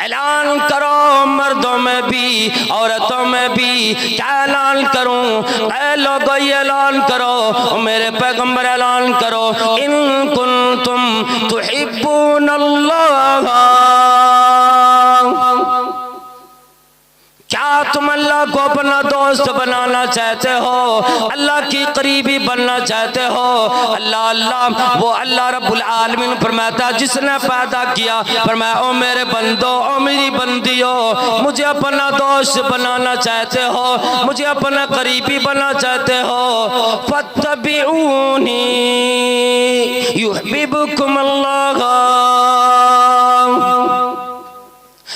ऐलान करो मर्दों में भी औरतों में भी। क्या ऐलान करूं? ऐ लोगों ये ऐलान करो, मेरे पैगंबर ऐलान करो, इन कुंतुम तुहिब्बूनल्लाह, क्या तुम अल्लाह को अपना दोस्त बनाना चाहते हो, अल्लाह की करीबी बनना चाहते हो? अल्लाह अल्लाह वो अल्लाह रब्बुल आलमीन फरमाता जिसने पैदा किया, फरमाया ओ मेरे बंदो, ओ मेरी बंदियो, मुझे अपना दोस्त बनाना चाहते हो, मुझे अपना करीबी बनना चाहते हो, फत्तबिऊनी युहब्बुकुमुल्लाह।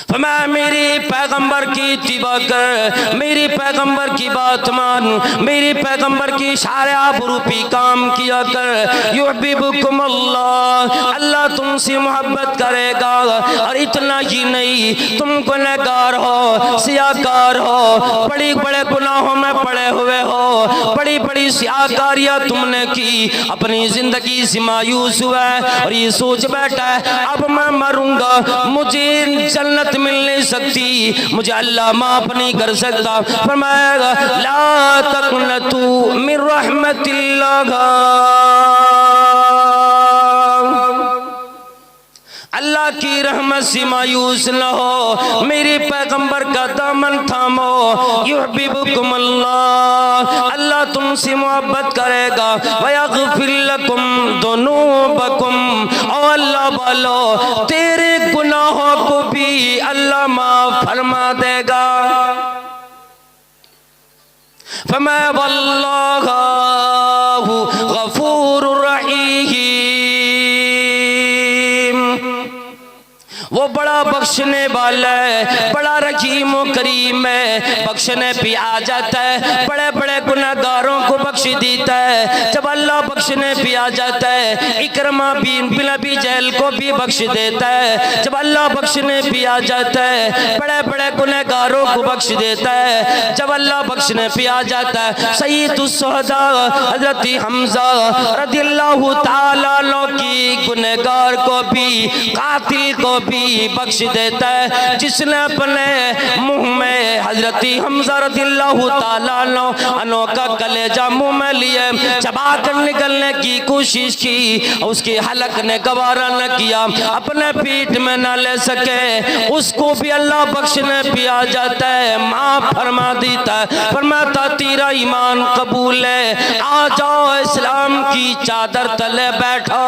फरमाया मेरी पैगंबर की इत्तिबा कर, मेरी पैगंबर की बात मान, मेरी पैगंबर की इशारे आबरूपी काम किया कर। युहब्बुकुमुल्लाह, अल्लाह तुमसे मोहब्बत करेगा। और इतना ही नहीं, तुम गुनहगार हो, सियाकार हो, बड़ी बड़े गुनाहों में पड़े हुए हो, बड़ी बड़ी सियाकारियां तुमने की, अपनी जिंदगी से मायूस हुआ है और ये सोच बैठा है अब मैं मरूंगा, मुझे जन्नत मिल नहीं सकती, मुझे अल्लाह माफ नहीं कर सकता। फरमाएगा ला तक़नतू मिन रहमतिल्लाह, अल्लाह की रहमत से मायूस न हो, मेरे पैगंबर का दामन थामो। युहब्बुकुमुल्लाह, अल्लाह तुमसे मोहब्बत करेगा। वयग़फ़िर लकुम दुनूबकुम, और अल्लाह वालो तेरे गुनाहों को भी अल्लाह माफ फरमा देगा। फमा वल्लाहु गफूरुर रहीम, वो बड़ा बख्शने वाला है, बड़ा रहीम व करीम है, बख्शने पे आ जाता है, बड़े बड़े गुनहगारों को बख्श देता है। जब अल्लाह बख्शने पे आ जाता है, इकरमा बिन अबी जहल को भी बख्श देता है। जब अल्लाह बख्शने पे आ जाता है, बड़े बड़े गुनहगारों को बख्श देता है। जब अल्लाह बख्शने पे आ जाता है, सय्यदुस शुहदा हज़रत हमज़ा रज़ियल्लाहु ताला अन्हु की गुनहगार को भी, कातिल को भी बख्श देता है। जिसने अपने मुंह में हजरत हमज़ा रज़ियल्लाहु ताला अन्हु का कलेजा मुंह में लिए चबा कर निकलने की कोशिश की, उसकी हलक ने गवारा न किया, अपने पीठ में न ले सके, उसको भी अल्लाह बख्शने पे आ जाता है, माफ फरमा देता है। फरमाता तेरा ईमान कबूल है, आ जाओ इस्लाम की चादर तले बैठो।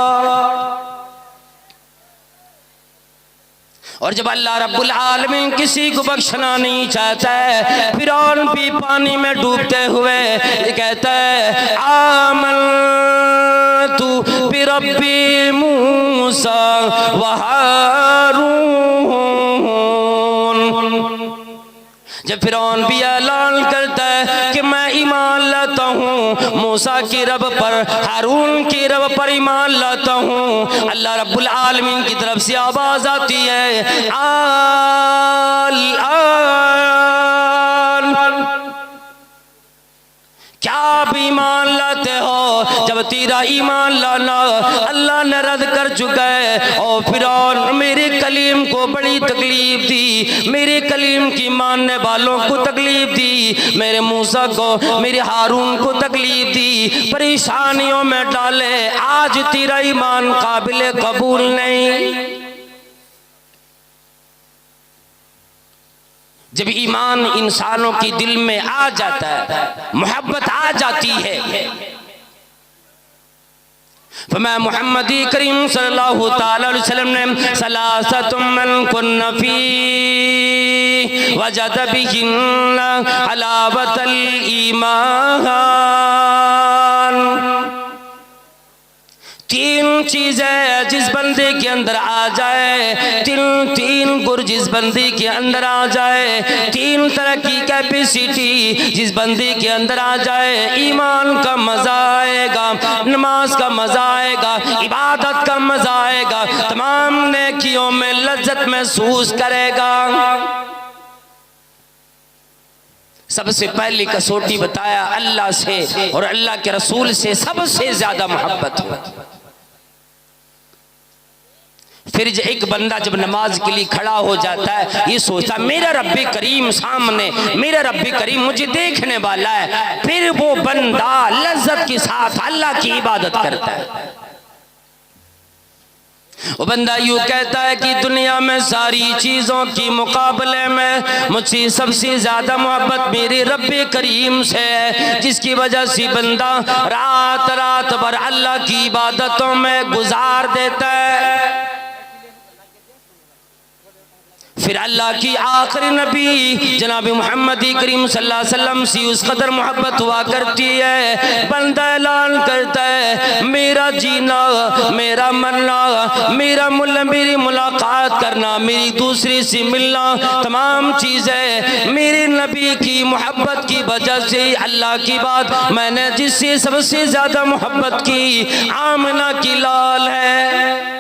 और जब अल्लाह रब्बुल आलमीन किसी को बख्शना नहीं चाहता है, फिरौन भी पानी में डूबते हुए ये कहता है आमनतु बिरब्बी मूसा व हारून। जब फिरौन भी ऐलान करता है कि मैं ईमान लाता हूँ मूसा की रब पर, हारून की रब पर ईमान लाता हूँ, अल्लाह रब्बुल आलमीन की तरफ से आवाज आती है क्या आप ईमान लाते हो? जब तेरा ईमान लाना अल्लाह ने रद्द कर चुका है। और फिरौन मेरे कलीम को बड़ी तकलीफ दी, मेरे कलीम की मानने वालों को तकलीफ दी, मेरे मूसा को, मेरे हारून को तकलीफ दी, परेशानियों में डाले, आज तेरा ईमान काबिल कबूल नहीं। जब ईमान इंसानों की दिल में आ जाता है, मोहब्बत आ जाती है, फरमा मुहम्मदी करीम सल्लल्लाहु ताला अलैहि वसल्लम ने सलासतुम मन कुन्न फी वजद बिहिन्ना हलावतल ईमान, तीन चीजें जिस बंदे के अंदर आ जाए, तीन गुर जिस बंदे के अंदर आ जाए, तीन तरह की कैपेसिटी जिस बंदे के अंदर आ जाए, ईमान का मजा आएगा, नमाज का मजा आएगा, इबादत का मजा आएगा, तमाम नेकियों में लज्जत महसूस करेगा। सबसे पहली कसौटी बताया अल्लाह से और अल्लाह के रसूल से सबसे ज्यादा मोहब्बत हो। फिर एक बंदा जब नमाज के लिए खड़ा हो जाता है, ये सोचता मेरा रब्बे करीम सामने, मेरा रब्बे करीम मुझे देखने वाला है। फिर वो बंदा लज्जत के साथ अल्लाह की इबादत करता है। वो बंदा यूँ कहता है कि दुनिया में सारी चीज़ों के मुकाबले में मुझसे सबसे ज़्यादा मोहब्बत मेरे रब्बे करीम से है, जिसकी वजह से बंदा रात रात भर अल्लाह की इबादतों में गुजार देता है। फिर अल्लाह की आखिरी नबी जनाब मोहम्मद करीम सल्लल्लाहु अलैहि वसल्लम से उस कदर मोहब्बत हुआ करती है, बंदा ऐलान करता है मेरा जीना, मेरा मरना, मेरी मुलाकात करना, मेरी दूसरे से मिलना, तमाम चीज़ें मेरे नबी की मोहब्बत की वजह से अल्लाह की बात मैंने जिससे सबसे ज़्यादा मोहब्बत की आमना की लाल है।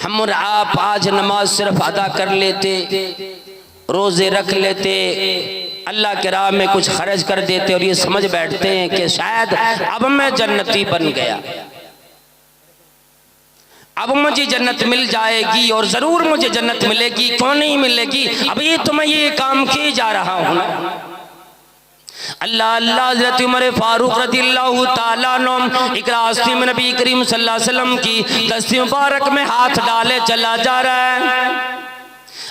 हम और आप आज नमाज सिर्फ अदा कर लेते, रोज़े रख लेते, अल्लाह के राह में कुछ खर्च कर देते और ये समझ बैठते हैं कि शायद अब मैं जन्नती बन गया, अब मुझे जन्नत मिल जाएगी और ज़रूर मुझे जन्नत मिलेगी, क्यों नहीं मिलेगी, अब ये तो मैं ये काम किए जा रहा हूँ ना। अल्लाह अल्लाह हज़रत उमर फारूक रज़ियल्लाहु ताला अन्हु एक रास्ते में नबी करीम सल्लल्लाहु अलैहि वसल्लम की दस्ती मुबारक में हाथ डाले चला जा रहा है।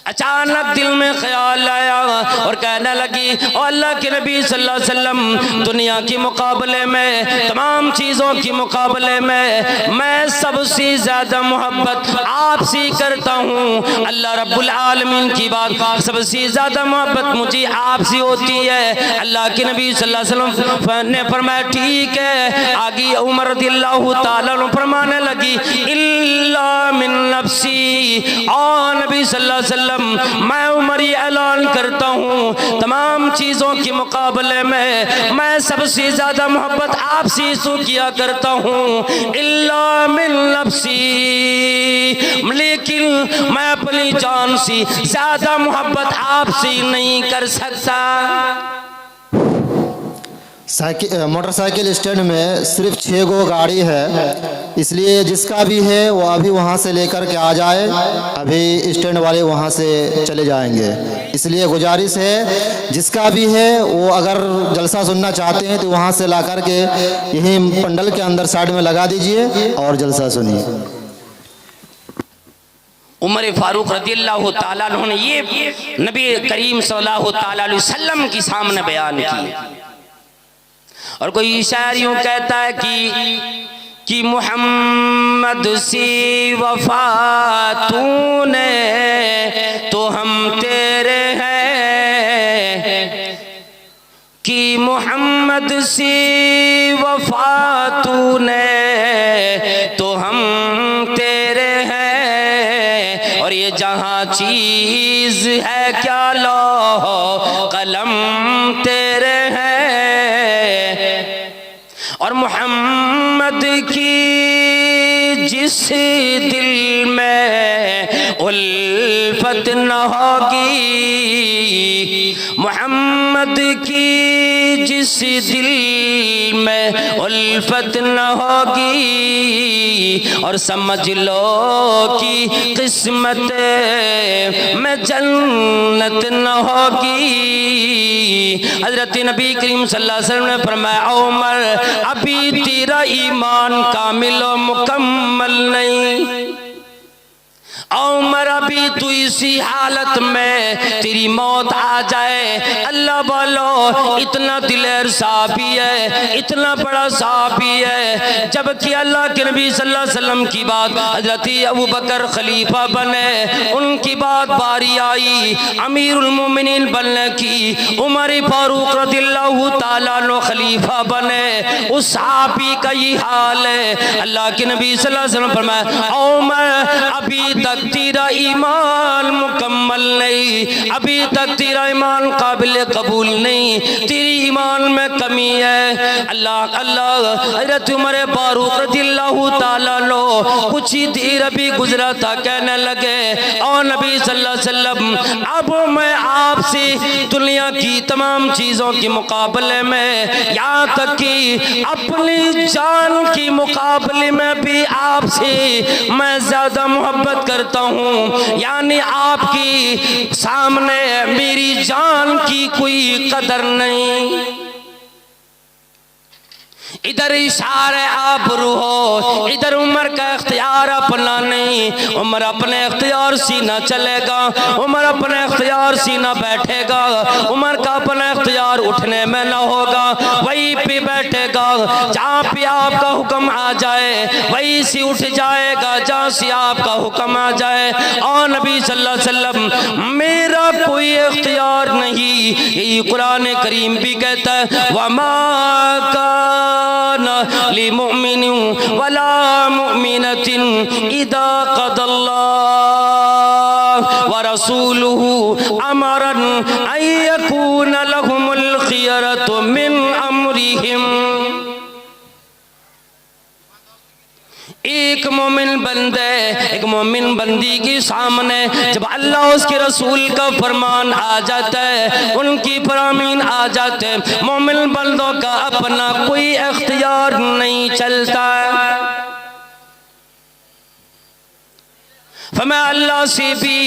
अचानक दिल में ख्याल आया और कहने लगी और अल्लाह के नबी सल्लल्लाहु अलैहि वसल्लम, दुनिया के मुकाबले में, तमाम चीज़ों के मुकाबले में मैं सबसे ज़्यादा मोहब्बत आपसे करता हूँ। अल्लाह रब्बुल आलमीन की बात सबसे ज़्यादा मोहब्बत मुझे आपसे होती है। अल्लाह के नबी सल्लल्लाहु अलैहि वसल्लम ने फरमाया ठीक है। आगे उमर रज़ियल्लाहु ताला अन्हु फरमाने लगी इल्ला मिन नफ्सी, और नबी सल्लल्लाहु अलैहि वसल्लम मैं उमर ये ऐलान करता हूँ तमाम चीज़ों के मुकाबले में मैं सबसे ज़्यादा मोहब्बत आपसे सो किया करता हूँ इल्ला मिन नफ्सी, लेकिन मैं अपनी जान से ज़्यादा मोहब्बत आपसे नहीं कर सकता। मोटरसाइकिल स्टैंड में सिर्फ 6 गो गाड़ी है, इसलिए जिसका भी है वो अभी वहाँ से लेकर के आ जाए, अभी स्टैंड वाले वहाँ से चले जाएंगे। इसलिए गुजारिश है जिसका भी है वो अगर जलसा सुनना चाहते हैं तो वहाँ से ला कर के यहीं पंडल के अंदर साइड में लगा दीजिए और जलसा सुनिए। उमर फारूक रज़ियल्लाहु ताला अन्हु ने ये नबी करीम सल्लल्लाहु ताला अलैहि वसल्लम के सामने बयान किया। और कोई शायर यूं कहता है कि मोहम्मद सी वफा तूने तो हम तेरे हैं, कि मोहम्मद सी वफा तूने तो हम तेरे हैं, और ये जहाँ चीज़ है क्या लो कलम तेरे हैं, और मोहम्मद की जिस दिल में उल्फत न होगी, मोहम्मद की जिस दिल में उल्फत न होगी, और समझ लो कि किस्मत में जन्नत न होगी। हज़रत नबी करीम सल्लल्लाहु अलैहि वसल्लम ने फरमाया उमर अभी तेरा ईमान कामिल और मुकम्मल नहीं, उमर अभी तू इसी हालत में तेरी मौत आ जाए, अल्लाह बोलो इतना दिलेर साहबी है, इतना बड़ा साहबी है, जबकि अल्लाह के नबी सल्लल्लाहु अलैहि वसल्लम की बात हज़रत अबू बकर खलीफा बने, उनकी बात बारी आई अमीरुल मोमिनीन बनने की, उमर फारूक रज़ियल्लाहु ताला अन्हु खलीफा बने, उस साहबी का ये हाल है। अल्लाह के नबी सल्लल्लाहु अलैहि वसल्लम फरमाया उमर अभी तक तेरा ईमान ईमान मुकम्मल नहीं, अभी तक तेरा ईमान काबिल कबूल नहीं, तेरी ईमान में कमी है। अल्लाह अल्लाह हज़रत उमर फारूक रज़ियल्लाहु ताला लो कुछ ही देर अभी गुजरा था, कहने लगे और नबी सल्लल्लाहु अलैहि वसल्लम अब मैं आपसे दुनिया की तमाम चीज़ों के मुकाबले में, यहाँ तक कि अपनी जान के मुकाबले में भी आपसे मैं ज़्यादा मोहब्बत करता हूँ, यानी आपकी सामने मेरी जान की कोई कदर नहीं। इधर इशारे आप रूहो, इधर उमर का इख्तियार अपना नहीं, उमर अपने इख्तियार सीना चलेगा, उमर अपने इख्तियार सीना बैठेगा, उमर का अपना इख्तियार उठने में न होगा, वहीं पे बैठेगा जहाँ पे आपका हुक्म आ जाए वहीं से उठ जाएगा जहाँ से आपका हुक्म आ जाए। और नबी सल्लल्लाहु अलैहि वसल्लम मेरा कोई इख्तियार नहीं, यही कुरान करीम भी कहता है वमा लिमुमिन वला मुमिनतिन इदा क़दल्लाहु व रसूलुहु अमरन अन यकून लहुमुल खियरतु मिन अमरिहिम। एक मोमिन बंदे एक मोमिन बंदी के सामने जब अल्लाह उसके रसूल का फरमान आ जाता है, उनकी फरामीन आ जाते हैं, मोमिन बंदों का अपना कोई इख्तियार नहीं चलता है। फरमा अल्लाह से भी,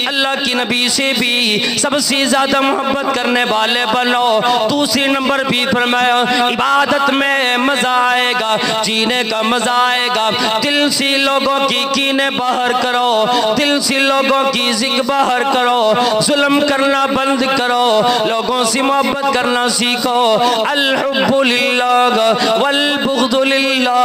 अल्लाह की नबी से भी सबसे ज़्यादा मोहब्बत करने वाले बनो। दूसरे नंबर भी फरमाया इबादत में मज़ा आएगा, जीने का मज़ा आएगा, दिल से लोगों की कीने बाहर करो, दिल से लोगों की जिक बाहर करो, जुल्म करना बंद करो, लोगों से मोहब्बत करना सीखो। अल हुब्बु लिल्लाह वल बुग़्दु लिल्लाह,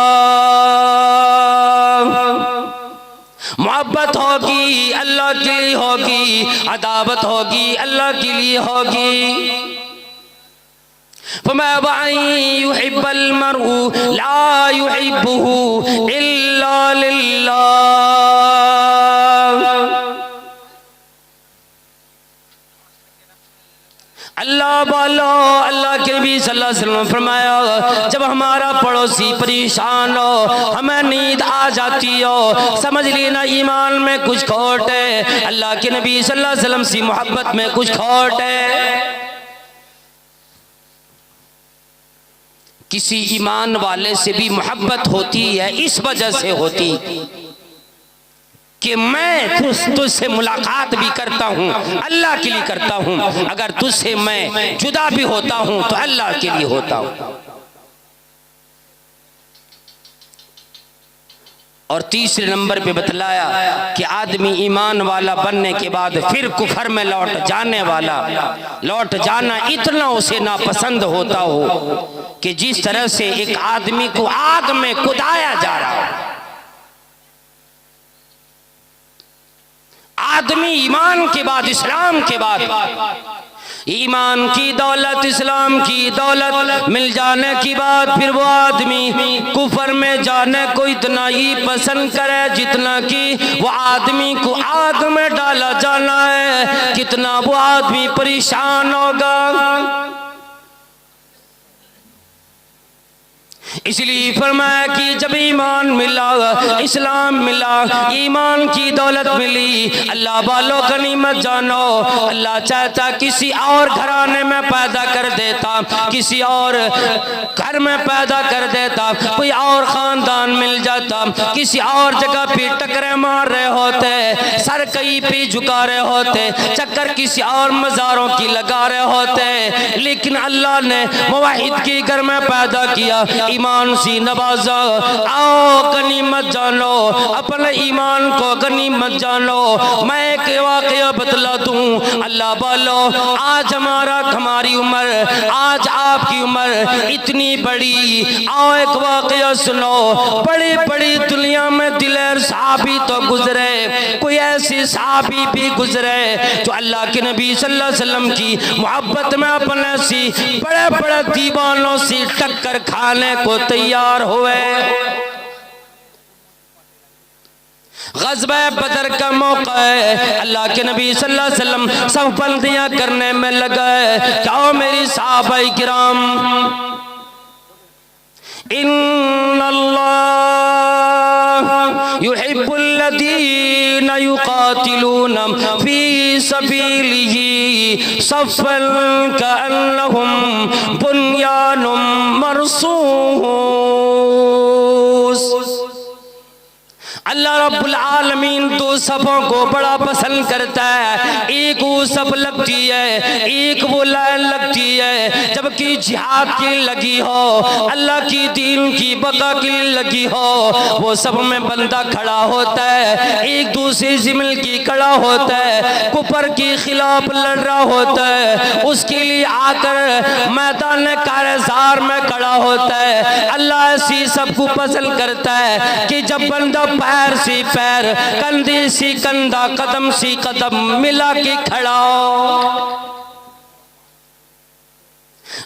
मोहब्बत होगी अल्लाह के लिए होगी, अदावत होगी अल्लाह के लिए होगी। फमा युहिब्बुल मर'ु ला युहिब्बुहु इल्ला लिल्लाह। अल्लाह वालो, अल्लाह के नबी सल्लल्लाहु अलैहि वसल्लम फरमाया जब हमारा पड़ोसी परेशान हो, हमें नींद आ जाती हो, समझ लेना ईमान में कुछ खोट है, अल्लाह के नबी सल्लल्लाहु अलैहि वसल्लम से मोहब्बत में कुछ खोट है। किसी ईमान वाले से भी मोहब्बत होती है इस वजह से होती कि मैं तुझसे मुलाकात भी करता हूँ, अल्लाह के लिए करता हूँ, अगर तुझसे मैं जुदा भी होता हूँ तो अल्लाह के लिए होता हूँ। और तीसरे नंबर पे बतलाया कि आदमी ईमान वाला बनने के बाद फिर कुफर में लौट जाने वाला, लौट जाना इतना उसे नापसंद होता हो कि जिस तरह से एक आदमी को आग में कुदाया जा रहा है। आदमी ईमान के बाद, इस्लाम के बाद, ईमान की दौलत, इस्लाम की दौलत मिल जाने की बाद फिर वो आदमी कुफर में जाने को इतना ही पसंद करे जितना कि वो आदमी को आग में डाला जाना है, कितना वो आदमी परेशान होगा। इसलिए फरमाया कि जब ईमान मिला, इस्लाम मिला, ईमान की दौलत मिली, अल्लाह वालों गनीमत जानो, अल्लाह चाहता किसी और घराने में पैदा कर देता, किसी और घर में पैदा कर देता, कोई और खानदान मिल जाता, किसी और जगह पे टकरे मार रहे होते, सर कहीं पे झुका रहे होते, चक्कर किसी और मज़ारों की लगा रहे होते, लेकिन अल्लाह ने मुवाहिद के घर में पैदा किया, ईमान सी नवाजा। आओ गनीमत जानो, अपने ईमान को गनीमत जानो। मैं एक वाक़या बतला दूं, अल्लाह वालो, आज हमारी उम्र, आज आपकी उम्र इतनी बड़ी, आओ एक वाक़या सुनो। बड़ी बड़ी दुनिया में दिलेर साहबी तो गुजरे, कोई ऐसी साहबी भी गुजरे जो अल्लाह के नबी सल्लल्लाहु अलैहि वसल्लम की मोहब्बत में अपने सी बड़े बड़े दीवानों से टक्कर खाने को तैयार हुए। ग़ज़वा बदर का मौका है, अल्लाह के नबी सल्लल्लाहु अलैहि वसल्लम सब बंदियां करने में लगे। क्या मेरी सहाबाए किराम, इन्नल्लाह युहिब्बुल्लज़ीना युक़ातिलूना फ़ी सबीलिही सफ़्फ़न कअन्नहुम बुन्यानुम मरसूस। अल्लाह रब्बुल आलमीन दो सफ़ों को बड़ा पसंद करता है। एक वो सब लगती है, एक वो लाइन लगती है जबकि जिहाद की लगी हो, अल्लाह की दीन की बका की लगी हो, वो सब में बंदा खड़ा होता है, एक दूसरे से मिल के खड़ा होता है, कुफर के खिलाफ लड़ रहा होता है, उसके लिए आकर मैदान कारज़ार में खड़ा होता है। अल्लाह ऐसी सबको पसंद करता है कि जब बंदा पैर से पैर, कंधे से कंधा, कदम से कदम मिला के खड़ा हो।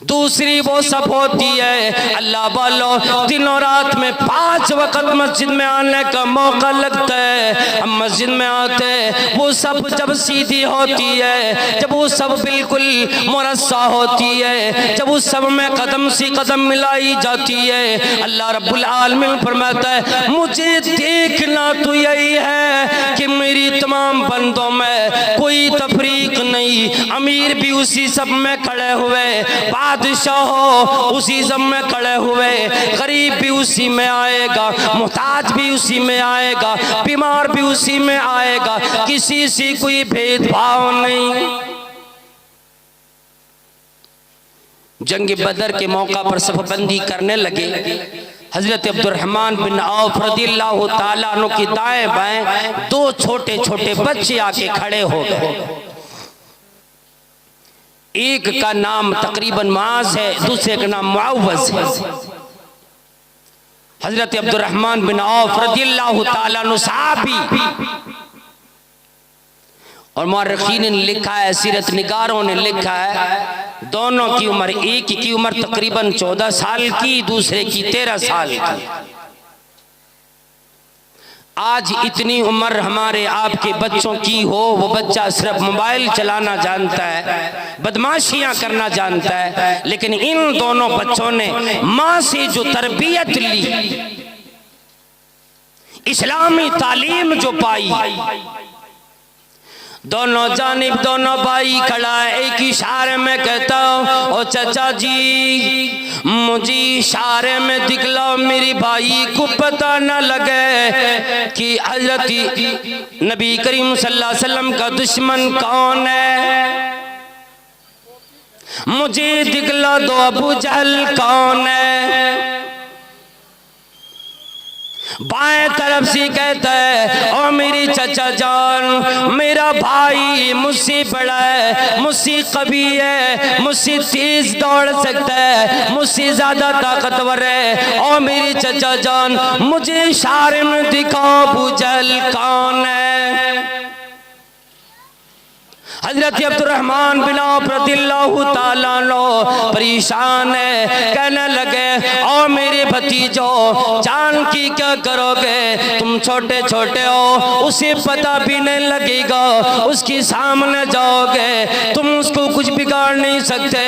दूसरी वो सब होती है अल्लाह वालों, दिनों रात में 5 वक्त मस्जिद में आने का मौका लगता है। हम मस्जिद में आते हैं, वो सब जब सीधी होती है, जब वो सब बिल्कुल मुरस्सा होती है, जब उस सब में कदम से कदम मिलाई जाती है, अल्लाह रब्बुल आलमीन फरमाता है मुझे देखना तो यही है कि मेरी तमाम बंदों में कोई तफरीक नहीं। अमीर भी उसी सब में खड़े हुए, बादशाह हो उसी सब में खड़े हुए, गरीब भी उसी में आएगा, मुहताज भी उसी में आएगा, बीमार भी उसी में आएगा, किसी से कोई भेदभाव नहीं। जंग बदर के मौका पर सफबंदी करने लगे। हजरत अब्दुर्रहमान बिन औफ रज़ियल्लाहु ताला अन्हु की दाएं बाएं 2 छोटे छोटे बच्चे आके खड़े हो गए। एक का नाम तकरीबन माज है, दूसरे का नाम मुअव्वज़ है। हजरत अब्दुर्रहमान बिन औफ रज़ियल्लाहु ताला अन्हु सहाबी, और मुअर्रिखीन ने लिखा है, सीरत निगारों ने लिखा है, दोनों की उम्र, एक की उम्र तकरीबन 14 साल की, दूसरे की 13 साल की। आज इतनी उम्र हमारे आपके बच्चों की हो, वो बच्चा सिर्फ मोबाइल चलाना जानता है, बदमाशियां करना जानता है, लेकिन इन दोनों बच्चों ने माँ से जो तरबियत ली, इस्लामी तालीम जो पाई, दोनों जानिब दोनों भाई खड़ा है, एक इशारे में कहता हूँ ओ चाचा जी मुझे इशारे में दिखलाओ, मेरी भाई को पता न लगे कि हजरत नबी करीम सल्लल्लाहु अलैहि वसल्लम का दुश्मन कौन है। मुझे दिखला दो अबू जहल कौन है। बाएं तरफ से कहता है ओ मेरी चचा जान, मेरा भाई मुझसे बड़ा है, मुझसे कवी है, मुझसे तेज दौड़ सकता है, मुझसे ज्यादा ताकतवर है। ओ मेरी चचा जान मुझे इशारे में दिखाओ अबू जहल कौन है। हजरत अब्दुर्रहमान बिन औफ रज़ियल्लाहु ताला अन्हु परेशान है, कहने लगे ओ मेरे भतीजो जान की क्या करोगे, तुम छोटे छोटे हो, उसे पता भी नहीं लगेगा, उसके सामने जाओगे तुम उसको कुछ बिगाड़ नहीं सकते।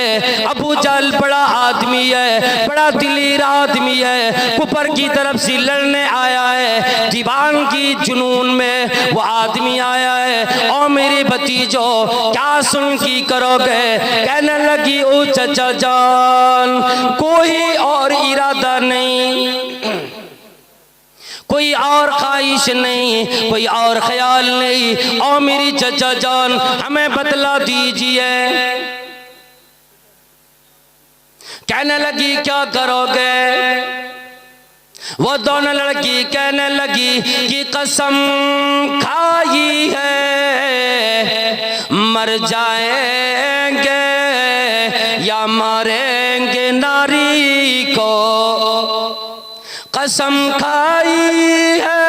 अबू जहल बड़ा आदमी है, बड़ा दिलेर आदमी है, कुफर की तरफ से लड़ने आया है, दीवान की जुनून में वो आदमी आया है। ओ मेरे भतीजो क्या सुन की करोगे। कहने लगी ओ चचा जान कोई और इरादा नहीं, कोई और ख्वाहिश नहीं, कोई और ख्याल नहीं। ओ मेरी चचा जान हमें बतला दीजिए। कहने लगी क्या करोगे। वो दोनों लड़की कहने लगी कि कसम खाई है मर जाएंगे या मारेंगे नारी को, कसम खाई है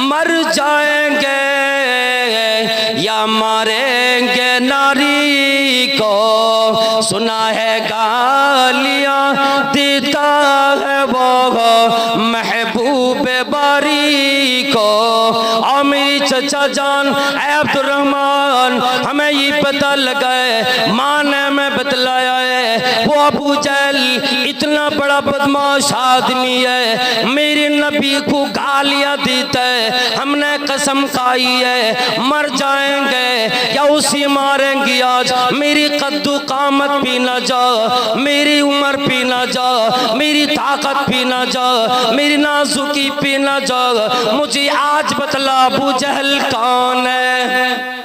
मर जाएंगे या मारेंगे नारी को। सुना है गालियां देता है वो महबूब बारी को और मेरी चचा जान अब्दुर्रहमान, हमें ये पता लगा है, माँ ने हमें बतलाया है वो अबू जहल इतना बड़ा बदमाश आदमी है, मेरे नबी को गालियां देता है। हमने कसम खाई है मर जाएंगे या उसी मारेंगे आज। मेरी कद्दू कामत भी ना जा, मेरी उम्र भी ना जा, मेरी ताकत भी ना जा, मेरी नाजुकी भी ना जा। मुझे आज बतला अबू जहल कौन है।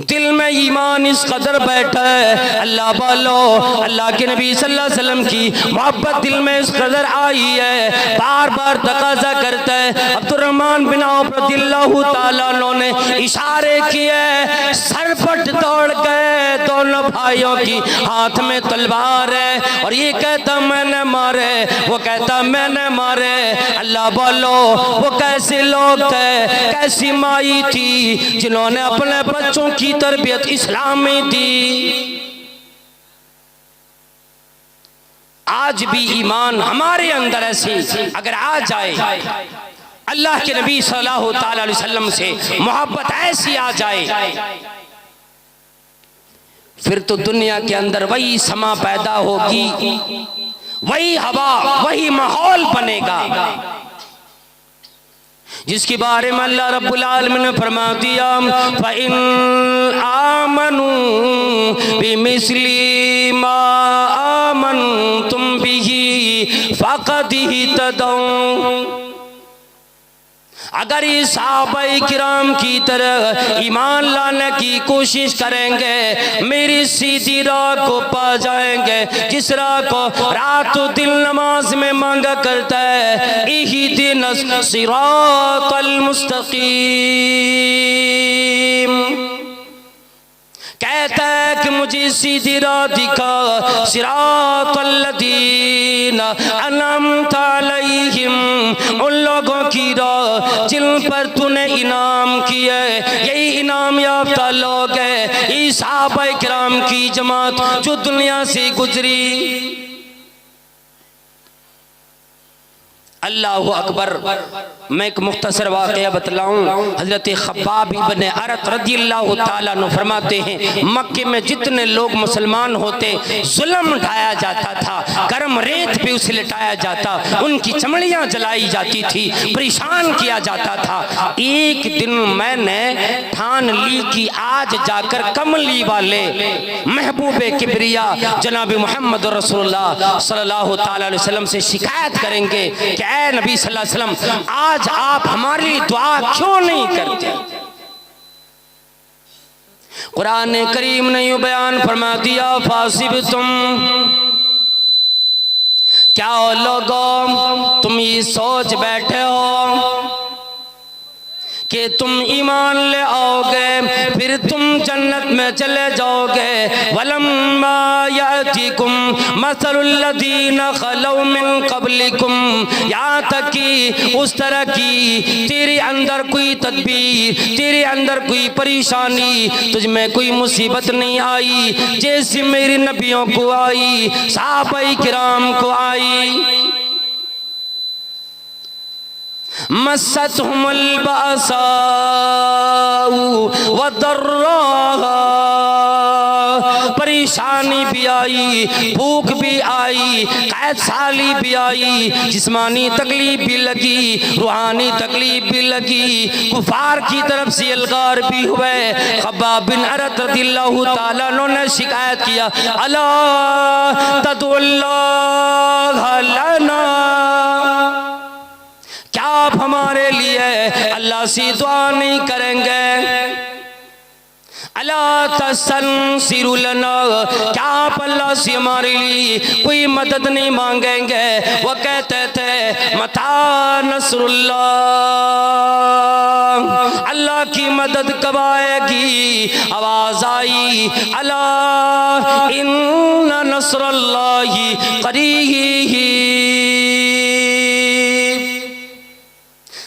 दिल में ईमान इस कदर बैठा है, अल्लाह वालो, अल्लाह के नबी सल्लल्लाहु अलैहि वसल्लम की मोहब्बत दिल में इस कदर आई है, बार बार तकाजा करता है। अब्दुर्रहमान बिन औफ रज़ियल्लाहु ताला अन्हु ने इशारे किए, सरपट दौड़ गए, दोनों भाइयों की हाथ में तलवार है और ये कहता मैंने मारे, वो कहता मैंने मारे। अल्लाह वालो, वो कैसे लोग थे, कैसी माई थी जिन्होंने अपने बच्चों की तरबियत इस्लाम में दी। आज भी ईमान हमारे अंदर ऐसे अगर आ जाए, अल्लाह के नबी सल्लल्लाहु अलैहि वसल्लम से मोहब्बत ऐसी आ जाए, फिर तो दुनिया के अंदर वही समा पैदा होगी, वही हवा, वही माहौल बनेगा जिसके बारे में अल्लाह रब्बुल आलमीन ने फरमा दिया, फ़इन आमनू बिमिस्ली मा आमनतुम बिही फ़क़द इह्तदौ। अगर ये सहाबाए किराम की तरह ईमान लाने की कोशिश करेंगे, मेरी सीधी राह को पा जाएंगे, जिस राह को रात दिन नमाज में मांगा करता है, इहदिनस सिरातल मुस्तकीम। कहता है कि मुझे सीधी राह दिखा, सिरातल लदीना अनअमता अलैहिम, उन लोगों की राह जिन पर तूने इनाम किया है। यही इनाम याफ्ता लोग हैं, ये सहाबाए किराम की जमात जो दुनिया से गुजरी। अल्लाहु अकबर। मैं एक मुख्तसर वाक़या बतलाऊं। हज़रत खब्बाब इब्न अरत रज़ियल्लाहु ताला अन्हु फरमाते हैं, मक्के में जितने लोग मुसलमान होते जुल्म ढाया जाता था, गर्म रेत पे उसे लिटाया जाता, उनकी चमड़ियाँ जलाई जाती थी, परेशान किया जाता था। एक दिन मैंने ठान ली कि आज जाकर कमली वाले महबूबे किबरिया जनाब मोहम्मद रसूलुल्लाह सल्लल्लाहु ताला अलैहि वसल्लम से शिकायत करेंगे कि ऐ नबी सल्लल्लाहु अलैहि वसल्लम, आज आप हमारे लिए दुआ क्यों नहीं करते। कुरान करीम ने यूं बयान फरमा दिया, फासिब तुम, क्या लोगों तुम ये सोच बैठे हो कि तुम ईमान ले आओगे फिर तुम जन्नत में चले जाओगे। वलम्मा यातिकुम मसलुल लदीना खलौ मिन क़ब्लिकुम, यहाँ तक कि उस तरह की तेरे अंदर कोई तदबीर, तेरे अंदर कोई परेशानी, तुझ में कोई मुसीबत नहीं आई जैसे मेरे नबियों को आई, सहाबाए किराम को आई। मस्सतहुमुल बासाउ वद्दर्रा, परेशानी भी आई, भूख भी आई, कैद साली भी आई, जिस्मानी तकलीफ भी लगी, रूहानी तकलीफ भी लगी, कुफार की तरफ से अलगार भी हुए। खब्बाब बिन अरत रज़ियल्लाहु ताला अन्हु ने शिकायत किया, अला तदुल्लाह लना, क्या आप हमारे लिए अल्लाह से दुआ नहीं करेंगे। अला तस्तंसिरु लना, क्या आप अल्लाह से हमारे लिए कोई मदद नहीं मांगेंगे। वो कहते थे मता नसरुल्लाह, अल्लाह की मदद कब आएगी। आवाज आई, अला इन्ना नसरुल्लाहि करीब,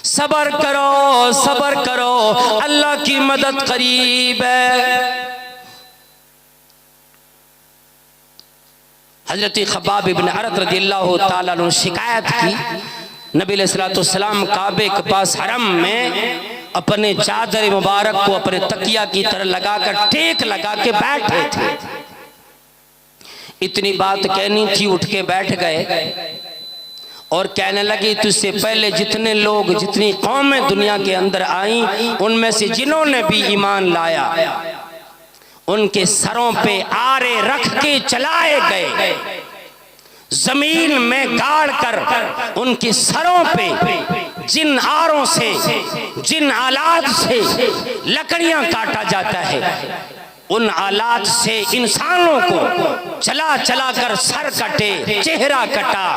सबर करो, सबर करो, अल्लाह की मदद करीब है। हजरत खब्बाब इब्न अरत रज़ियल्लाहु ताला अन्हु शिकायत की, नबी अलैहिस्सलाम काबे के पास हरम में अपने चादर मुबारक को अपने तकिया की तरह लगाकर टेक लगा के बैठे थे। इतनी बात कहनी थी, उठ के बैठ गए और कहने लगे तुझसे पहले जितने लोग, जितनी कौमें दुनिया के अंदर आई, उनमें से जिन्होंने भी ईमान लाया उनके सरों पे आरे रख के चलाए गए, जमीन में गाड़ कर उनके सरों पे जिन आरों से, जिन आलात से लकड़ियां काटा जाता है, उन आलात से इंसानों को चला चला कर सर कटे, चेहरा कटा,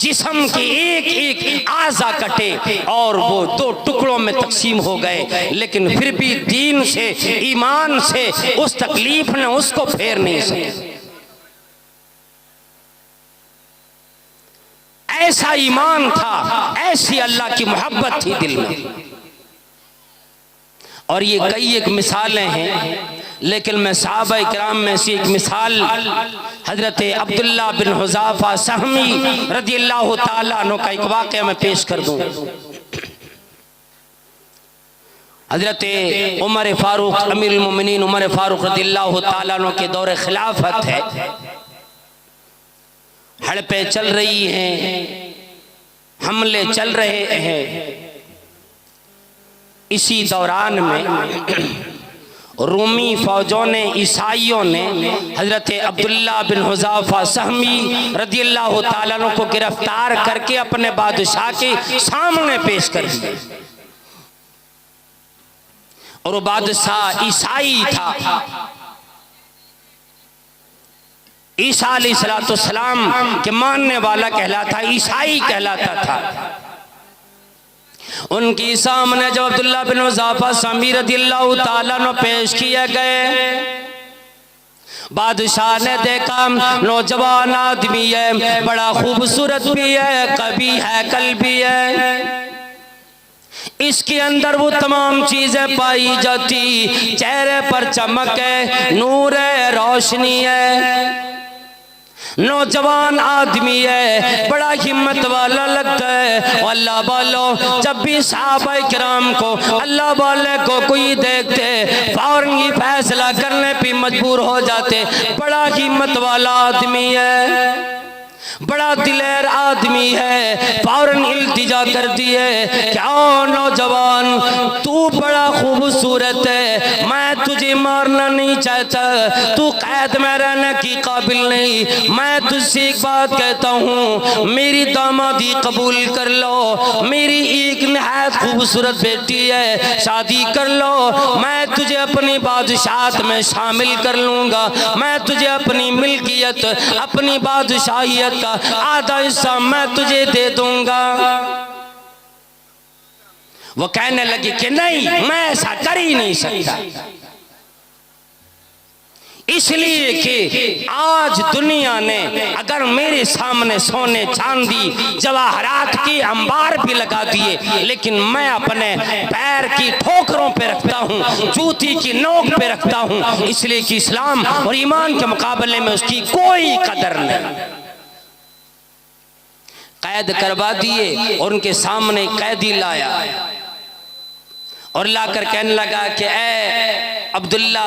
जिस्म के एक एक आज़ा कटे और वो दो टुकड़ों में तकसीम हो गए, लेकिन फिर भी दीन से, ईमान से उस तकलीफ ने उसको फेर नहीं सके। ऐसा ईमान था, ऐसी अल्लाह की मोहब्बत थी दिल में। और ये कई एक मिसालें हैं, लेकिन मैं सहाबा इकराम में से एक मिसाल हजरत अब्दुल्ला बिन हुज़ाफा सहमी रज़ियल्लाहु ताला अन्हु का एक वाक़या मैं पेश कर दूं। हजरत उमर फारूक अमीरुल मोमिनीन उमर फारूक रज़ियल्लाहु ताला अन्हु के दौरे खिलाफत है, हड़पें चल रही हैं, हमले चल रहे हैं। इसी दौरान में रूमी फौजों ने, ईसाइयों ने हजरत अब्दुल्ला बिन हुज़ाफा सहमी रज़ियल्लाहु ताला अन्हु को गिरफ्तार करके अपने बादशाह के सामने पेश कर दिया। और वो बादशाह ईसाई था, ईसा अलैहिस्सलाम के मानने वाला कहलाता, ईसाई कहलाता था। उनकी सामने जब अब्दुल्ला बिन हुज़ाफा सहमी रज़ियल्लाहु ताला अन्हु पेश किए गए, बादशाह ने देखा नौजवान आदमी है, बड़ा खूबसूरत भी है, कभी है, कल भी है, इसके अंदर वो तमाम चीजें पाई जाती, चेहरे पर चमक है, नूर है, रोशनी है, नौजवान आदमी है, बड़ा हिम्मत वाला लगता है। अल्लाह वालों, जब भी सहाबा किराम को, अल्लाह वाले को कोई देखते फौरन ही फैसला करने पे मजबूर हो जाते, बड़ा हिम्मत वाला आदमी है, बड़ा दिलेर आदमी है। फौरन इल्तिजा कर दिए, क्या नौजवान तू बड़ा खूबसूरत है, मैं तुझे मारना नहीं चाहता, तू कैद में रहने की काबिल नहीं, मैं तुझसे एक बात कहता हूँ, मेरी दामादी कबूल कर लो, मेरी एक निहायत खूबसूरत बेटी है, शादी कर लो, मैं तुझे अपनी बादशाहत में शामिल कर लूँगा, मैं तुझे अपनी मिल्कियत, अपनी बादशाहियत का आधा हिस्सा मैं तुझे दे दूंगा। वो कहने लगी कि नहीं, मैं ऐसा कर ही नहीं सकता, इसलिए कि आज दुनिया ने अगर मेरे सामने सोने, चांदी, जवाहरात के अंबार भी लगा दिए, लेकिन मैं अपने पैर की ठोकरों पे रखता हूँ, जूती की नोक पे रखता हूँ, इसलिए कि इस्लाम और ईमान के मुकाबले में उसकी कोई कदर नहीं। कैद करवा दिए और उनके सामने कैदी लाया और लाकर कहने लगा कि ए अब्दुल्ला,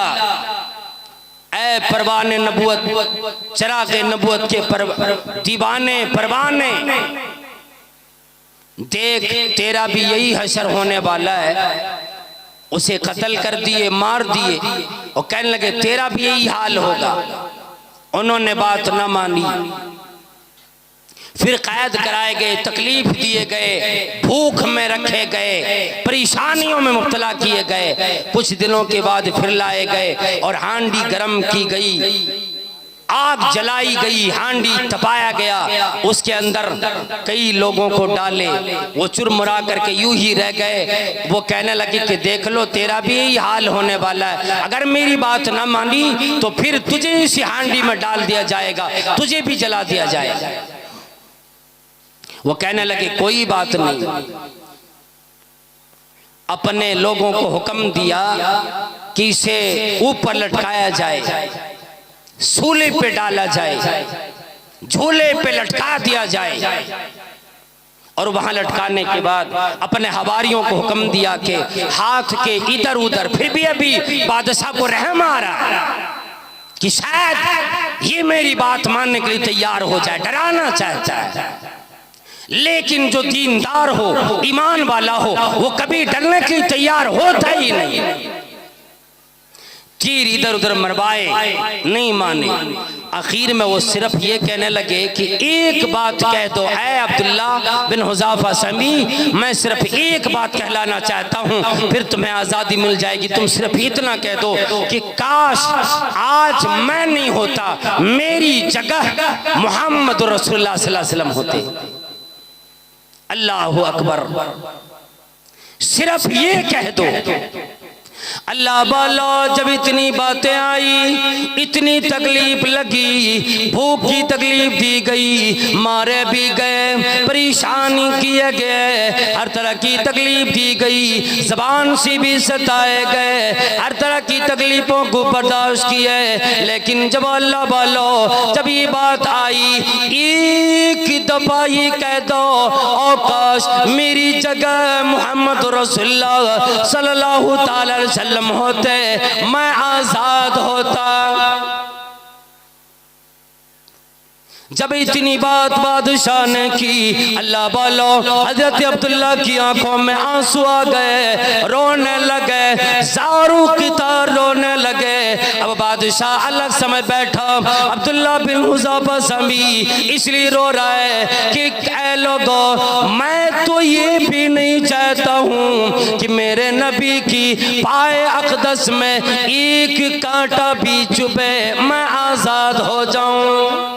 ए परवाने नबूवत, चरागे नबूवत के दीवाने परवाने, देख तेरा भी यही हशर होने वाला है। उसे कत्ल कर दिए, मार दिए और कहने लगे तेरा भी यही हाल होगा। उन्होंने बात न मानी, फिर कैद कराए गए, तकलीफ दिए गए, भूख में रखे गए, परेशानियों में मुब्तला किए गए। कुछ दिनों के बाद फिर लाए गए और हांडी गर्म की गई, आग जलाई गई, हांडी तपाया गया, उसके अंदर कई लोगों को डाले, वो चुरमुरा करके यूं ही रह गए। वो कहने लगे कि देख लो तेरा भी यही हाल होने वाला है, अगर मेरी बात ना मानी तो फिर तुझे इसी हांडी में डाल दिया जाएगा, तुझे भी जला दिया जाएगा। वो कहने लगे कोई बात नहीं, अपने लोगों को हुक्म दिया कि इसे ऊपर लटकाया जाए, सूले पे डाला जाए, झूले पे लटका दिया जाए, और वहां लटकाने के बाद अपने हवारियों को हुक्म दिया कि हाथ के इधर उधर, फिर भी अभी बादशाह को रहम आ रहा कि शायद ये मेरी बात मानने के लिए तैयार हो जाए, डराना चाहता है। लेकिन जो दीनदार हो, ईमान वाला हो, वो कभी डरने के लिए तैयार होता ही नहीं। तीर इधर उधर मरवाए, नहीं माने। आखिर में वो सिर्फ ये कहने लगे कि एक बात कह दो ऐ अब्दुल्ला बिन हुज़ाफा समी, मैं सिर्फ एक बात कहलाना चाहता हूँ, फिर तुम्हें आज़ादी मिल जाएगी। तुम सिर्फ इतना कह दो कि काश आज मैं नहीं होता, मेरी जगह मोहम्मद रसूलुल्लाह सल्लल्लाहु अलैहि वसल्लम होते। अल्लाहु अकबर, सिर्फ ये कह दो। अल्लाह वाला जब इतनी बातें आई, इतनी तकलीफ लगी, भूख की तकलीफ दी गई, मारे भी गए, परेशानी किए गए, हर तरह की तकलीफ दी गई, जबान से भी सताए गए, हर तरह की तकलीफों को बर्दाश्त किए। लेकिन जब अल्लाह वाला जब ये बात आई, एक दफा ये कह दो काश मेरी जगह मोहम्मद रसूलुल्लाह सल्लल्लाहु अलैहि वसल्लम होते, मैं आजाद होता। जब इतनी बात बादशाह ने की, अल्लाह वालो हजरत अब्दुल्ला की आंखों में आंसू आ गए, रोने लगे, ज़ारू की तरह रोने लगे। अब बादशाह अलग समय बैठा, अब्दुल्ला बिन हुज़ाफा समी इसलिए रो रहा है कि ऐ लोगों, मैं तो ये भी नहीं चाहता हूँ कि मेरे नबी की पाए अक़दस में एक कांटा भी चुभे, मैं आज़ाद हो जाऊँ।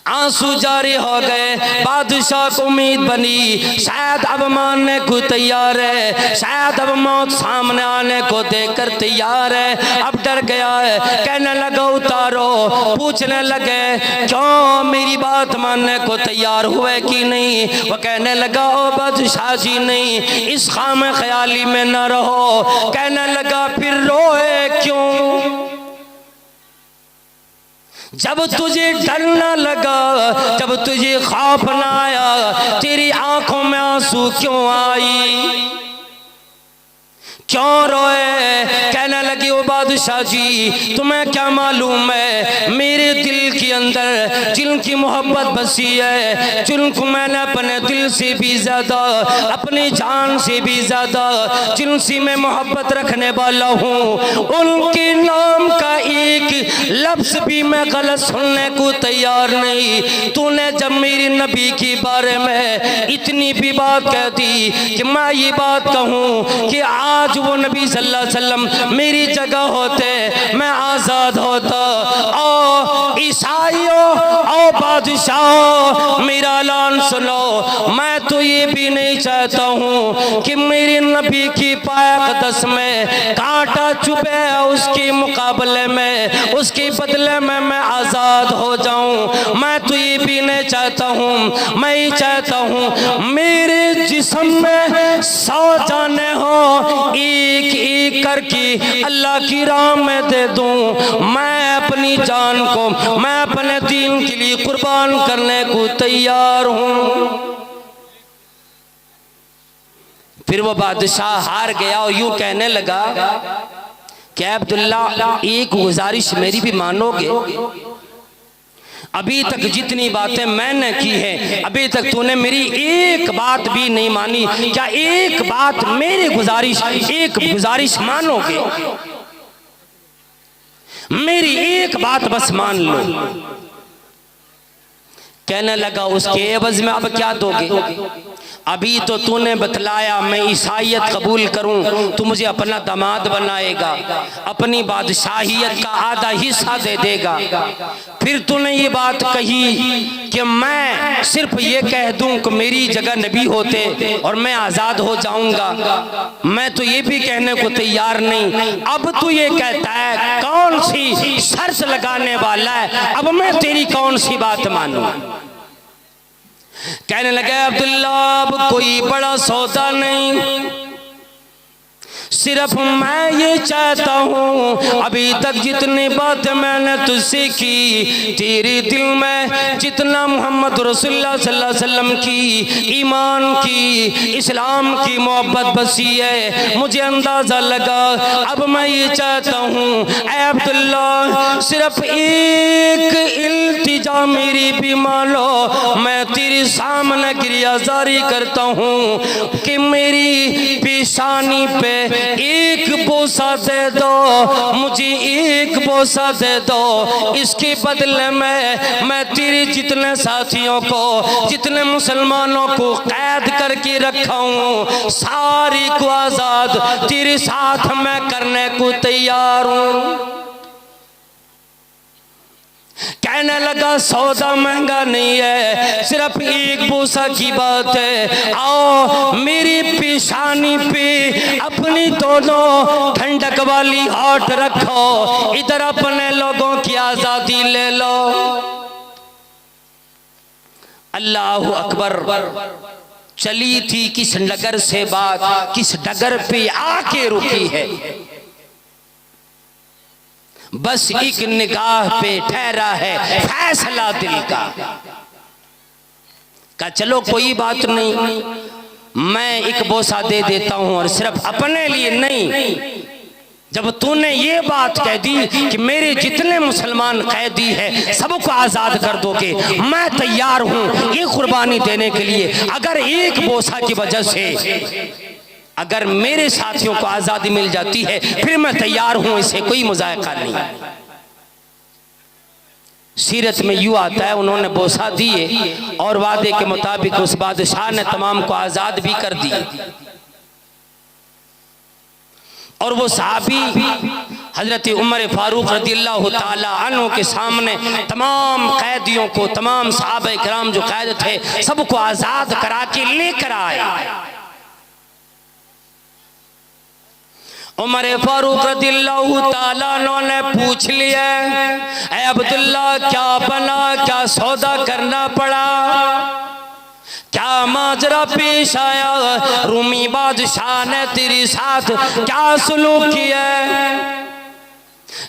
आंसू जारी हो गए। बादशाह को उम्मीद बनी शायद अब मानने को तैयार है, शायद अब मौत सामने आने को देखकर तैयार है। अब डर गया है, कहने लगा उतारो। पूछने लगे क्यों मेरी बात मानने को तैयार हुए कि नहीं? वो कहने लगा ओ बादशाह जी नहीं, इस खाम ख्याली में न रहो। कहने लगा फिर रोए क्यों? जब तुझे डर न लगा, जब तुझे खौफ न आया, तेरी आंखों में आंसू क्यों आई? क्यों रोए? कहने लगी ओ बादशाह जी तुम्हें क्या मालूम है, मेरे दिल के अंदर जिनकी मोहब्बत बसी है, जिनको मैंने अपने दिल से भी ज्यादा, अपनी जान से भी ज्यादा जिनसे मैं मोहब्बत रखने वाला हूँ, उनके नाम का एक लफ्ज भी मैं गलत सुनने को तैयार नहीं। तूने जब मेरे नबी के बारे में इतनी भी बात कह दी कि मैं ये बात कहूँ कि आज वो नबी सल्लल्लाहु अलैहि वसल्लम मेरी जगह होते, मैं आज़ाद होता। ओ ईसाइयों, ओ बादशाह, मेरा ऐलान सुनो। मैं तो ये भी नहीं चाहता हूँ कि मेरे नबी की पाक में कांटा चुभे, उसके मुकाबले में, उसके बदले में मैं आज़ाद हो जाऊँ। मैं तो ये भी नहीं चाहता हूँ, मैं ही चाहता हूँ मेरे जिस्म में 100 जाने हो, एक एक करके अल्लाह की राह में दे दूं। मैं अपनी जान को, मैं अपने दीन के लिए कुर्बान करने को तैयार हूं। फिर वो बादशाह हार गया और यूं कहने लगा कि अब्दुल्ला एक गुजारिश मेरी भी मानोगे? अभी तक जितनी बातें मैंने की है, अभी तक तूने मेरी एक बात भी नहीं मानी। क्या एक बात मेरी गुजारिश, एक गुजारिश मानोगे? मेरी एक बात बस मान लो। कहने लगा उसके एवज में अब क्या दोगे? अभी तो तूने बतलाया मैं ईसाईयत कबूल करूं, तू मुझे अपना दामाद बनाएगा, अपनी बादशाहियत का आधा हिस्सा दे देगा। फिर तूने ये बात कही कि मैं सिर्फ ये कह दूं कि मेरी जगह नबी होते और मैं आज़ाद हो जाऊंगा। मैं तो ये भी कहने को तैयार नहीं। अब तू ये कहता है कौन सी शर्त लगाने वाला है? अब मैं तेरी कौन सी बात मानूं? कहने लगे अब्दुल्ला अब कोई बड़ा सौदा नहीं, सिर्फ मैं ये चाहता हूँ, अभी तक जितनी बातें मैंने तुझसे की, तेरे दिल में जितना मोहम्मद रसूलुल्लाह सल्लल्लाहु अलैहि वसल्लम की, ईमान की, इस्लाम की मोहब्बत बसी है, मुझे अंदाज़ा लगा। अब मैं ये चाहता हूँ ऐ अब्दुल्ला, सिर्फ एक इल्तिजा मेरी भी मान लो, मैं तेरे सामने गिरियाजारी करता हूँ कि मेरी पेशानी पे एक बोसा दे दो, मुझे एक बोसा दे दो। इसके बदले में मैं तेरे जितने साथियों को, जितने मुसलमानों को कैद करके रखा हूँ, सारी को आजाद तेरे साथ मैं करने को तैयार हूँ। कहने लगा सौदा महंगा नहीं है, सिर्फ एक बोसा की बात है। आओ मेरी पेशानी पे अपनी दोनों ठंडक वाली हाथ रखो, इधर अपने लोगों की आजादी ले लो। अल्लाह अकबर। चली थी किस नगर से बात, किस डगर पे आके रुकी है, बस एक निगाह पे ठहरा है फैसला दिल का चलो कोई बात नहीं, मैं एक बोसा दे देता हूं, और सिर्फ अपने लिए नहीं, जब तूने ये बात कह दी कि मेरे जितने मुसलमान कैदी हैं सबको आजाद कर दोगे, मैं तैयार हूं ये कुर्बानी देने के लिए। अगर एक बोसा की वजह से अगर मेरे साथियों को आजादी मिल जाती है फिर मैं तैयार हूं, इसे कोई मुजायका नहीं। सीरत में यूं आता है उन्होंने बोसा दिए और वादे के मुताबिक उस बादशाह ने तमाम को आजाद भी कर दिए, और वो सहाबी हजरत उमर फारूक रज़ियल्लाहु ताला अन्हु के सामने तमाम कैदियों को, तमाम सहाबा किराम जो कैद थे सबको आजाद करा के लेकर आए। उमर फारूक रज़ियल्लाहु ताला अन्हु ने पूछ लिया, ऐ अब्दुल्ला क्या बना, क्या सौदा करना पड़ा, क्या माजरा पेश आया, रूमी बादशाह ने तेरे साथ क्या सुलूक किया।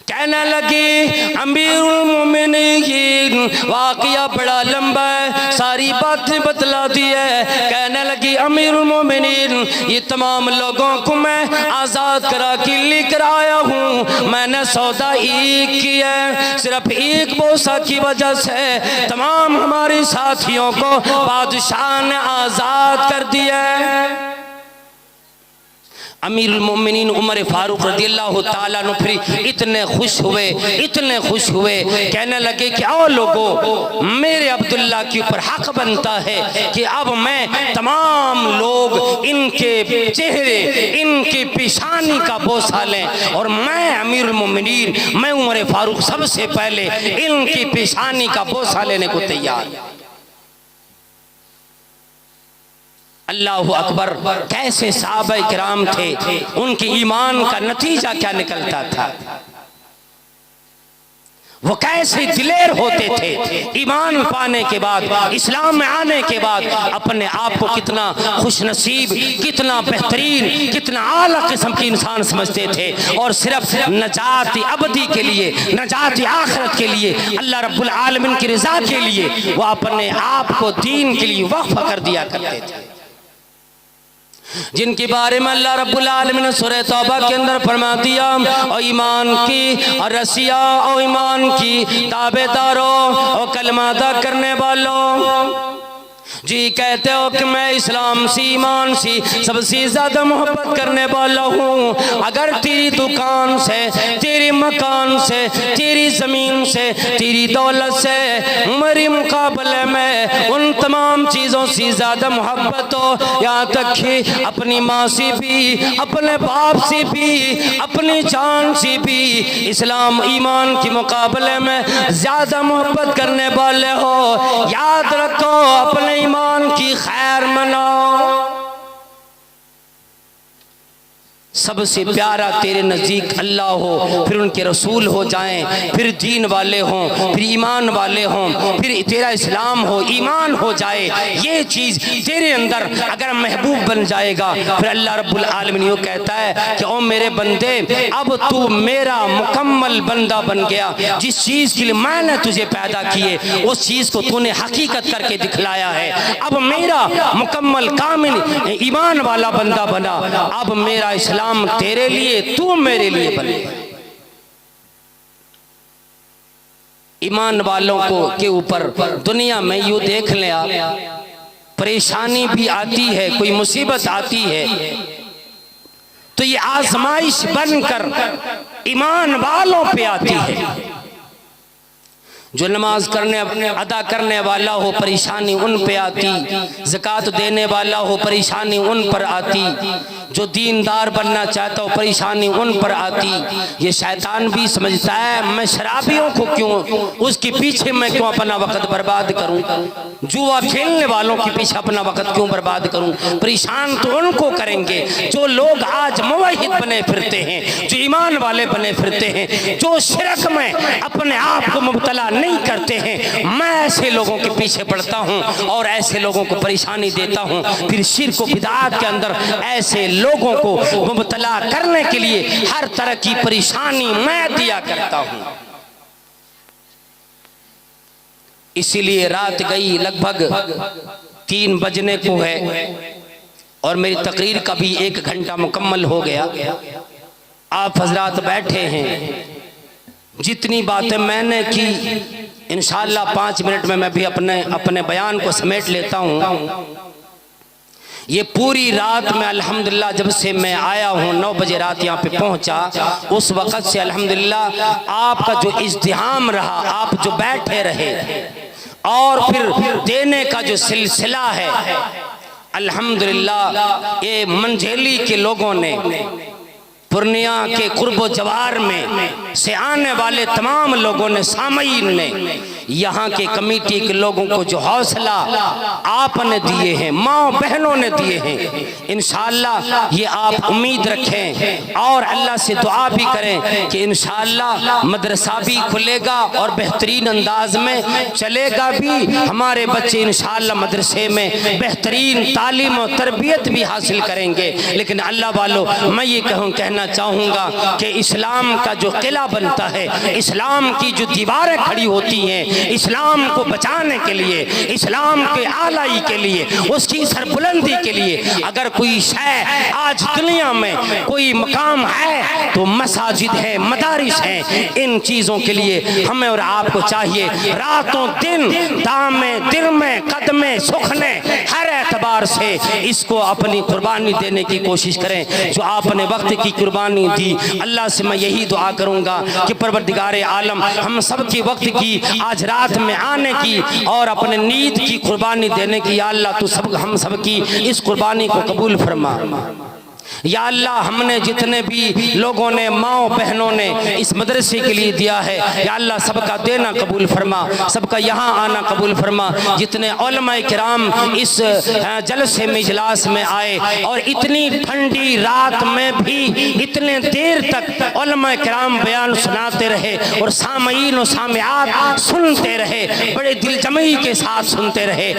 कहने लगे अमीरुल मोमिनीन, वाकया बड़ा लंबा है, सारी बातें बतला दी है। कहने लगी अमीरुल मोमिनीन, ये तमाम लोगों को मैं आज़ाद करा के लेकर आया हूँ, मैंने सौदा एक किया, सिर्फ एक बोसा की वजह से तमाम हमारे साथियों को बादशाह ने आज़ाद कर दिया। अमीरुल मोमिनीन उमर फारूक रज़ियल्लाहु ताला अन्हु फिर इतने खुश हुए, कहने लगे कि आओ लोगों, मेरे अब्दुल्ला के ऊपर हक बनता है कि अब मैं तमाम लोग इनके चेहरे, इनकी पेशानी का बोसा लें, और मैं अमीरुल मोमिनीन, मैं उमर फारूक सबसे पहले इनकी पेशानी का बोसा लेने को तैयार। अल्लाहु अकबर। कैसे सहाबा किराम थे, उनके ईमान का नतीजा क्या निकलता था, वो कैसे दिलेर होते थे, ईमान पाने के बाद, इस्लाम में आने के बाद अपने आप को कितना खुशनसीब, कितना बेहतरीन, कितना आला किस्म के इंसान समझते थे, और सिर्फ नजात अबदी के लिए, नजात आखिरत के लिए, अल्लाह रब्बुल आलमीन की रज़ा के लिए वो अपने आप को दीन के लिए वक्फ कर दिया करते थे, जिनके बारे में अल्लाह रब्बुल आलमीन ने सूरह तौबा के अंदर फरमा दिया, और ईमान की और रसिया और ईमान की ताबेदारों और कलमा अदा करने वालों, जी कहते हो कि मैं इस्लाम से, ईमान से सबसे ज्यादा मोहब्बत करने वाला हूँ, अगर तेरी दुकान से, तेरे मकान से, तेरी जमीन से, तेरी दौलत से मेरे मुकाबले में उन तमाम चीज़ों से ज़्यादा मोहब्बत हो, यहाँ तक कि अपनी माँ से भी, अपने बाप से भी, अपनी जान से भी इस्लाम ईमान के मुकाबले में ज़्यादा मोहब्बत करने वाले हो, याद रखो अपने ईमान की खैर मनाओ। सबसे प्यारा तेरे नज़दीक अल्लाह हो, फिर उनके रसूल हो जाएं, फिर दीन वाले हों, फिर ईमान वाले हों, फिर तेरा इस्लाम हो, ईमान हो जाए। ये चीज़ तेरे अंदर अगर महबूब बन जाएगा, फिर अल्लाह रब्बुल आलमीन यूँ कहता है कि ओ मेरे बंदे, अब तू मेरा मुकम्मल बंदा बन गया। जिस चीज़ के लिए मैंने तुझे पैदा किए उस चीज़ को तूने हकीकत करके दिखलाया है। अब मेरा मुकम्मल कामिल ईमान वाला बंदा बना। अब मेरा इस्लाम तेरे लिए, तू मेरे लिए बने। ईमान वालों को के ऊपर दुनिया में यूँ देख ले आप, परेशानी भी आती है, कोई मुसीबत आती है तो ये आजमाइश बनकर ईमान वालों पे आती है। जो नमाज करने अदा करने वाला हो परेशानी उन पे आती, ज़कात देने वाला हो परेशानी उन पर आती, जो दीनदार बनना चाहता हो परेशानी उन पर आती। ये शैतान भी समझता है मैं शराबियों को क्यों, उसके पीछे मैं क्यों अपना वक्त बर्बाद करूं, जुआ खेलने वालों के पीछे अपना वक्त क्यों बर्बाद करूं। परेशान तो उनको करेंगे जो लोग आज मुवहिद बने फिरते हैं, जो ईमान वाले बने फिरते हैं, जो शिरक में अपने आप को मुब्तला नहीं करते हैं। मैं ऐसे लोगों के पीछे पड़ता हूं और ऐसे लोगों को परेशानी देता हूं। फिर शिर्क व बिदअत के अंदर ऐसे लोगों को मुब्तला करने के लिए हर तरह की परेशानी मैं दिया करता हूं। इसीलिए रात गई लगभग 3 बजने को है और मेरी तकरीर का भी 1 घंटा मुकम्मल हो गया। आप हजरात बैठे हैं, जितनी बातें मैंने की इंशाअल्लाह 5 मिनट में मैं भी अपने बयान को समेट लेता हूँ। ये पूरी रात में अल्हम्दुलिल्लाह जब से मैं आया हूँ 9 बजे रात यहाँ पे पहुँचा, उस वक़्त से अल्हम्दुलिल्लाह आपका जो इज्तिहाम रहा, आप जो बैठे रहे और फिर देने का जो सिलसिला है, अल्हम्दुलिल्लाह ये मंझेली के लोगों ने, पूर्णिया के कुर्बो जवार में से आने वाले तमाम लोगों ने, सामईन ने, यहाँ के कमेटी के लोगों को जो हौसला आपने दिए हैं, माँ बहनों ने दिए हैं, इंशाअल्लाह ये आप उम्मीद रखें और अल्लाह से दुआ भी करें कि इंशाअल्लाह मदरसा भी खुलेगा और बेहतरीन अंदाज में चलेगा भी। हमारे बच्चे इंशाअल्लाह मदरसे में बेहतरीन तालीम और तरबियत भी हासिल करेंगे। लेकिन अल्लाह वालों, मैं ये कहना चाहूँगा कि इस्लाम का जो किला बनता है, इस्लाम की जो दीवारें खड़ी होती हैं इस्लाम को बचाने के लिए, इस्लाम के आलाई के लिए, उसकी सरबुलंदी के लिए, अगर कोई शय आज दुनिया में कोई मकाम है तो मसाजिद है, मदारिस है। इन चीज़ों के लिए हमें और आपको चाहिए रातों दिन दामे दिल में कदमे सुखने हर एतबार से इसको अपनी कुर्बानी देने की कोशिश करें। जो आपने वक्त की कुर्बानी दी, अल्लाह से मैं यही दुआ करूँगा कि परवरदिगारे आलम हम सब की वक्त की आज रात में आने की और अपने नींद की कुर्बानी देने की, या अल्लाह तू हम सब की इस कुर्बानी को कबूल फरमा। या अल्लाह, हमने जितने भी लोगों ने, माओ बहनों ने इस मदरसे के लिए दिया है, या अल्लाह सबका देना कबूल फरमा, सबका यहाँ आना कबूल फरमा। जितने उलमाए किराम इस जलसे में इजलास में आए और इतनी ठंडी रात में भी इतने देर तक उलमाए किराम बयान सुनाते रहे और सामईन और सामियात सुनते रहे, बड़े दिलजमई के साथ सुनते रहे,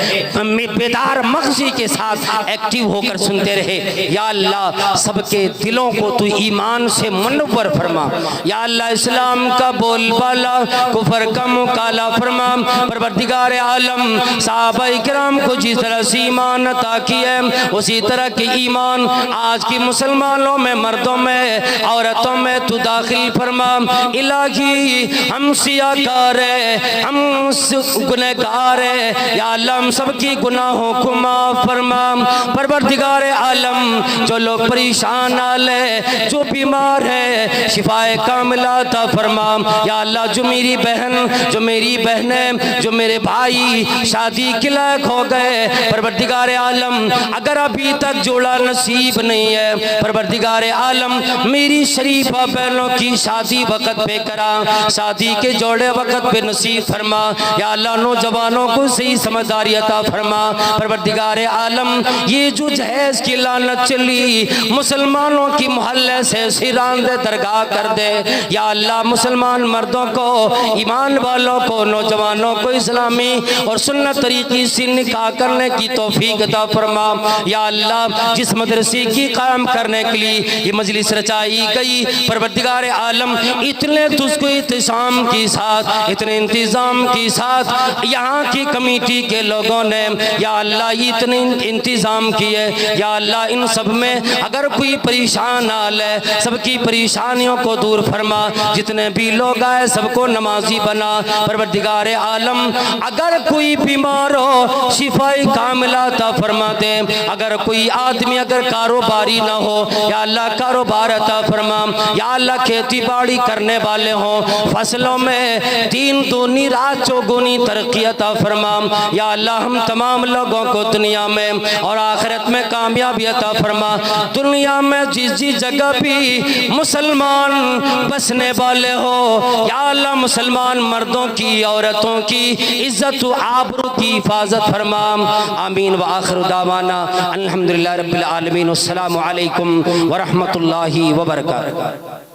बेदार मग़ज़ी के साथ एक्टिव होकर सुनते रहे। या अल्लाह सबके दिलों को तू ईमान से मुनव्वर फरमा। या अल्लाह, इस्लाम का बोलबाला कुफर का मुकाला फरमा। परवरदिगार आलम सहाबाए किराम को जिस तरह से ईमान अता किया उसी तरह के ईमान आज के मुसलमानों में, मर्दों में, औरतों में तू दाखिल फरमा। इलाही हम सियाकार है, हम गुनहगार है, या अल्लाह हम सबकी गुनाहों को माफ फरमा। परवरदिगार आलम जो लोग परेशान आले, जो बीमार है, शिफाए कामिला अता फरमा। या अल्लाह, जो मेरी बहन, जो मेरी बहनें, जो मेरे भाई शादी के लायक हो गए, परवरदिगार आलम अगर अभी तक जोड़ा नसीब नहीं है, परवरदिगार आलम मेरी शरीफा बहनों की शादी वक़्त पे करा, शादी के जोड़े वक़्त पे नसीब फरमा। या अल्लाह, नौजवानों को सही समझदारी अता फरमा। परवरदिगार आलम ये जो जहेज की लानत चली मुसलमानों की मोहल्ले से सिरांद दरगाह कर दे। या अल्लाह मुसलमान मर्दों को, ईमान वालों को, नौजवानों को इस्लामी और सुन्नत तरीक़े से निकाह करने की तौफीक अता फरमा। या अल्लाह जिस मदरसे की कायम करने के लिए ये मजलिस रचाई गई, परवरदिगार आलम इतने तुझको इंतजाम के साथ, इतने इंतज़ाम के साथ यहाँ की कमेटी के लोगों ने या अल्लाह इतने इंतज़ाम किए। या अल्लाह इन सब में अगर कोई परेशान हाल है, सबकी परेशानियों को दूर फरमा। जितने भी लोग आए सबको नमाजी बना। परवरदिगार आलम अगर कोई बीमार हो शिफाई कामिला अता फरमा दे। अगर कोई आदमी अगर कारोबारी ना हो, या अल्लाह कारोबार अता फरमा। या अल्लाह खेती बाड़ी करने वाले हों, फसलों में तीन दूनी रात चौगुनी तरक्की अता फरमा। या अल्लाह हम तमाम लोगों को दुनिया में और आखिरत में कामयाबी अता फरमा। दुनिया में जिस जिस जगह भी मुसलमान बसने वाले हो, या अल्लाह मुसलमान मर्दों की, औरतों की इज्जत व आबरू की हिफाजत फरमा। आमीन व आखिर दावाना अल्हम्दुलिल्लाह रब्बिल आलमीन। अस्सलामु अलैकुम व रहमतुल्लाहि व बरकातुहू।